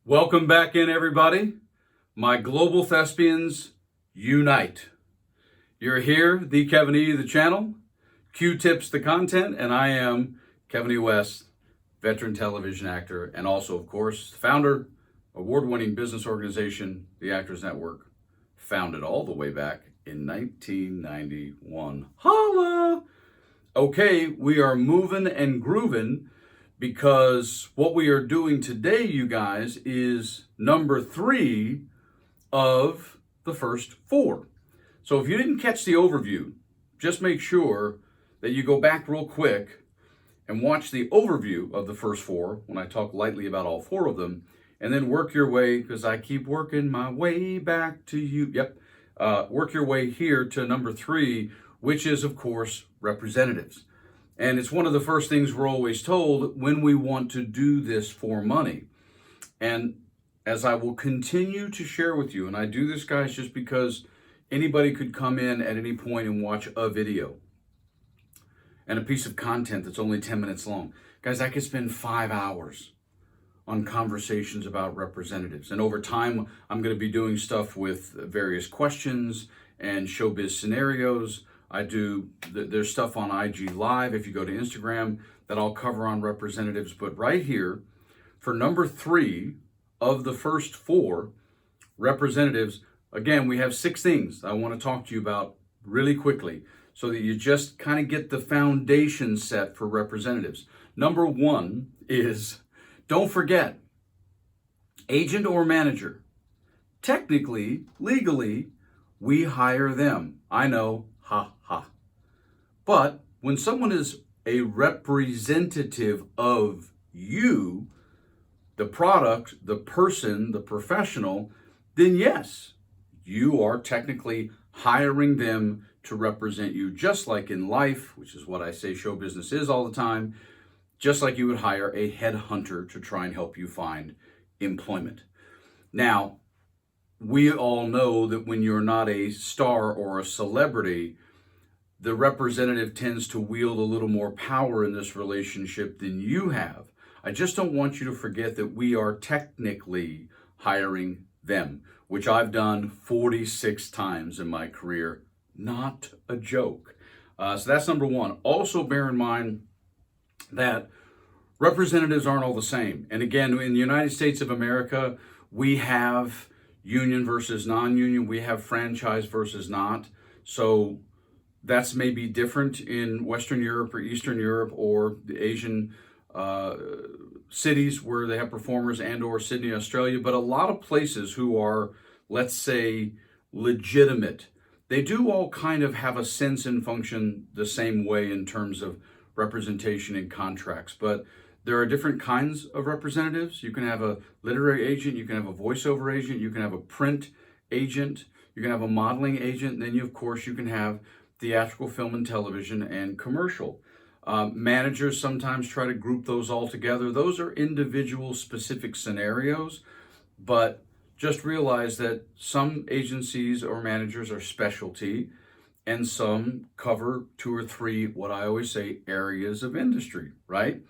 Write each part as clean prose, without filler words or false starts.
Welcome back in, everybody. My global thespians unite. You're here, the Kevin E, the channel, Q-Tips, the content, and I am Kevin E. West, veteran television actor, and also, of course, founder, award-winning business organization, the Actors Network, founded all the way back in 1991. Holla! Okay, we are moving and grooving, because what we are doing today, you guys, is number 3 of the first 4. So if you didn't catch the overview, just make sure that you go back real quick and watch the overview of the first 4 when I talk lightly about all 4 of them, and then work your way, because I keep working my way back to you. Work your way here to number 3, which is, of course, representatives. And it's one of the first things we're always told when we want to do this for money. And as I will continue to share with you, and I do this, guys, just because anybody could come in at any point and watch a video and a piece of content that's only 10 minutes long. Guys, I could spend 5 hours on conversations about representatives. And over time, I'm going to be doing stuff with various questions and showbiz scenarios. There's stuff on IG Live, if you go to Instagram, that I'll cover on representatives. But right here, for number 3 of the first 4, representatives, again, we have 6 things I want to talk to you about really quickly so that you just kind of get the foundation set for representatives. Number 1 is, don't forget, agent or manager. Technically, legally, we hire them. I know, ha ha. But when someone is a representative of you, the product, the person, the professional, then yes, you are technically hiring them to represent you, just like in life, which is what I say show business is all the time, just like you would hire a headhunter to try and help you find employment. Now, we all know that when you're not a star or a celebrity, the representative tends to wield a little more power in this relationship than you have. I just don't want you to forget that we are technically hiring them, which I've done 46 times in my career. Not a joke. So that's number 1. Also bear in mind that representatives aren't all the same. And again, in the United States of America, we have union versus non-union. We have franchise versus not. So that's maybe different in Western Europe or Eastern Europe or the Asian cities where they have performers, and or Sydney, Australia. But a lot of places who are, let's say, legitimate, they do all kind of have a sense and function the same way in terms of representation in contracts. But there are different kinds of representatives. You can have a literary agent, you can have a voiceover agent, you can have a print agent, you can have a modeling agent, and then of course you can have theatrical, film and television, and commercial. Managers sometimes try to group those all together. Those are individual specific scenarios, but just realize that some agencies or managers are specialty, and some cover 2 or 3, what I always say, areas of industry, right?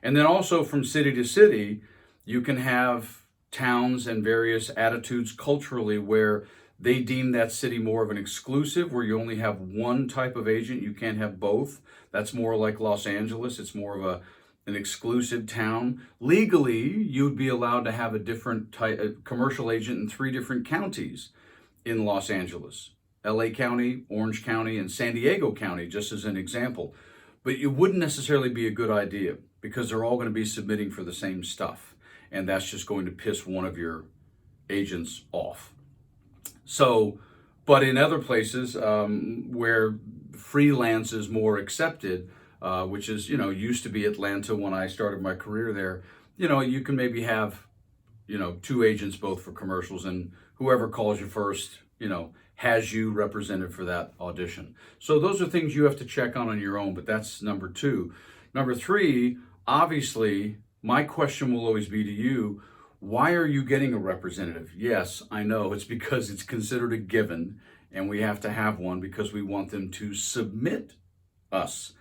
And then also from city to city, you can have towns and various attitudes culturally where they deem that city more of an exclusive, where you only have one type of agent. You can't have both. That's more like Los Angeles. It's more of an exclusive town. Legally, you'd be allowed to have a different type of commercial agent in 3 different counties in Los Angeles: LA County, Orange County, and San Diego County, just as an example. But it wouldn't necessarily be a good idea, because they're all going to be submitting for the same stuff. And that's just going to piss one of your agents off. So, but in other places where freelance is more accepted, which is, used to be Atlanta when I started my career there, you can maybe have, 2 agents both for commercials, and whoever calls you first, has you represented for that audition. So those are things you have to check on your own, but that's number 2. Number 3, obviously, my question will always be to you, why are you getting a representative? Yes, I know, it's because it's considered a given, and we have to have one because we want them to submit us.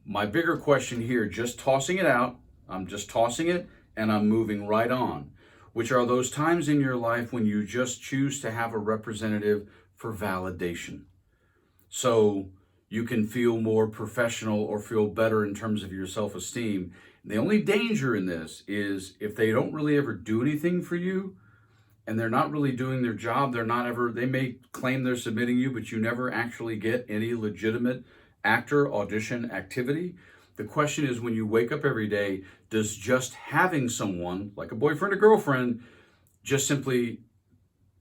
My bigger question here, just tossing it out, I'm just tossing it and I'm moving right on. which are those times in your life when you just choose to have a representative for validation. So you can feel more professional or feel better in terms of your self-esteem. The only danger in this is if they don't really ever do anything for you and they're not really doing their job, they may claim they're submitting you, but you never actually get any legitimate actor audition activity. The question is, when you wake up every day, does just having someone like a boyfriend or girlfriend just simply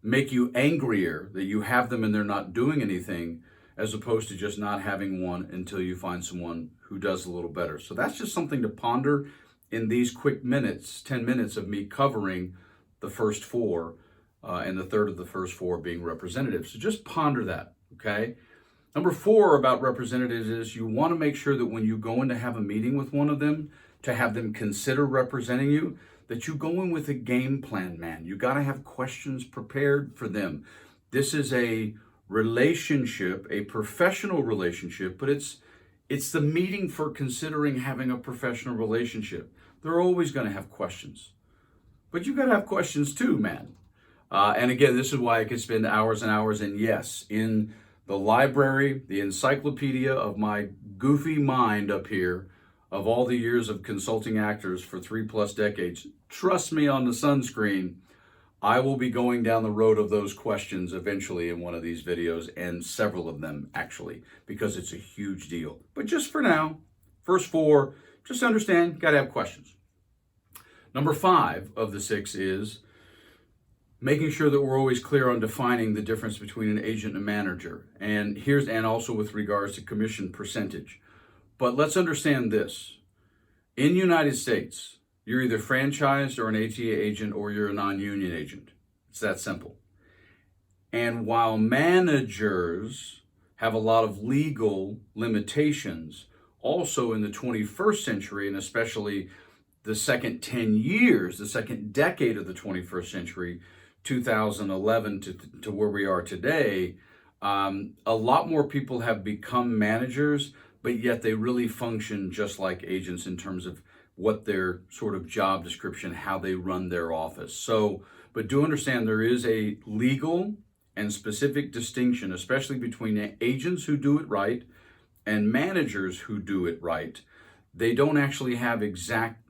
make you angrier that you have them and they're not doing anything, as opposed to just not having one until you find someone who does a little better? So that's just something to ponder in these quick minutes, 10 minutes of me covering the first four, and the third of the first four being representatives. So just ponder that, okay? Number 4 about representatives is you want to make sure that when you go in to have a meeting with one of them, to have them consider representing you, that you go in with a game plan, man. You got to have questions prepared for them. This is a relationship, a professional relationship, but it's the meeting for considering having a professional relationship. They're always going to have questions, but you got to have questions too, man. And again, this is why I could spend hours and hours, and yes, in the library, the encyclopedia of my goofy mind up here, of all the years of consulting actors for 3+ decades, trust me on the sunscreen, I will be going down the road of those questions eventually in one of these videos, and several of them actually, because it's a huge deal. But just for now, first 4, just understand, got to have questions. Number 5 of the 6 is making sure that we're always clear on defining the difference between an agent and a manager. And also with regards to commission percentage. But let's understand this. In the United States, you're either franchised or an ATA agent, or you're a non-union agent. It's that simple. And while managers have a lot of legal limitations, also in the 21st century, and especially the second 10 years, the second decade of the 21st century, 2011 to where we are today, a lot more people have become managers, but yet they really function just like agents in terms of what their sort of job description, how they run their office. So, but do understand there is a legal and specific distinction, especially between agents who do it right and managers who do it right. They don't actually have exact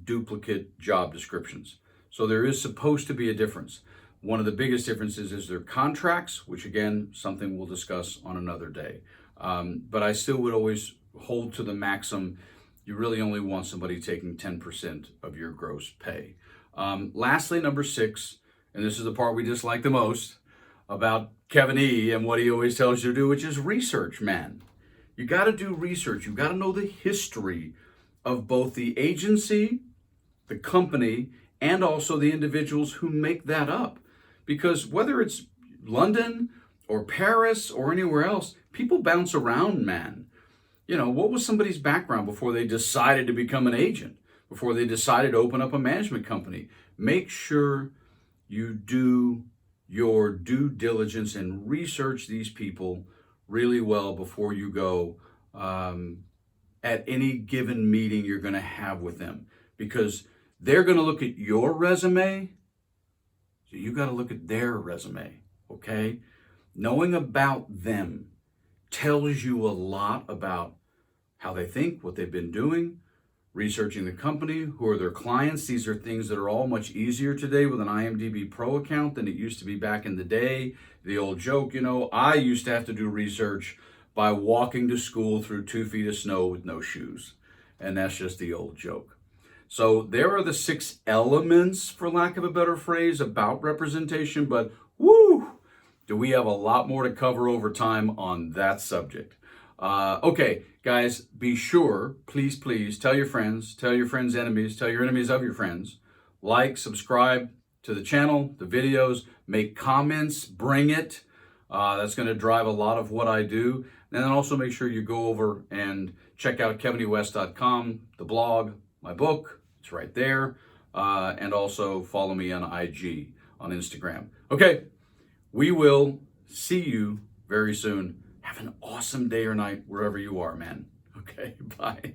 duplicate job descriptions. So there is supposed to be a difference. One of the biggest differences is their contracts, which again, something we'll discuss on another day. But I still would always hold to the maxim, you really only want somebody taking 10% of your gross pay. Lastly, number 6, and this is the part we dislike the most about Kevin E. and what he always tells you to do, which is research, man. You got to do research. You got to know the history of both the agency, the company, and also the individuals who make that up. Because whether it's London or Paris or anywhere else, people bounce around, man. You know, what was somebody's background before they decided to become an agent, before they decided to open up a management company? Make sure you do your due diligence and research these people really well before you go at any given meeting you're going to have with them. Because they're going to look at your resume, so you got to look at their resume, okay? Knowing about them tells you a lot about how they think, what they've been doing, researching the company, who are their clients. These are things that are all much easier today with an IMDb Pro account than it used to be back in the day. The old joke, you know, I used to have to do research by walking to school through 2 feet of snow with no shoes. And that's just the old joke. So there are the 6 elements, for lack of a better phrase, about representation, but woo, do we have a lot more to cover over time on that subject. Okay, guys, be sure, please, tell your friends enemies, tell your enemies of your friends, like, subscribe to the channel, the videos, make comments, bring it. That's going to drive a lot of what I do. And then also make sure you go over and check out kevinewest.com, the blog, my book, it's right there. And also follow me on IG, on Instagram. Okay, we will see you very soon. Have an awesome day or night wherever you are, man. Okay, bye.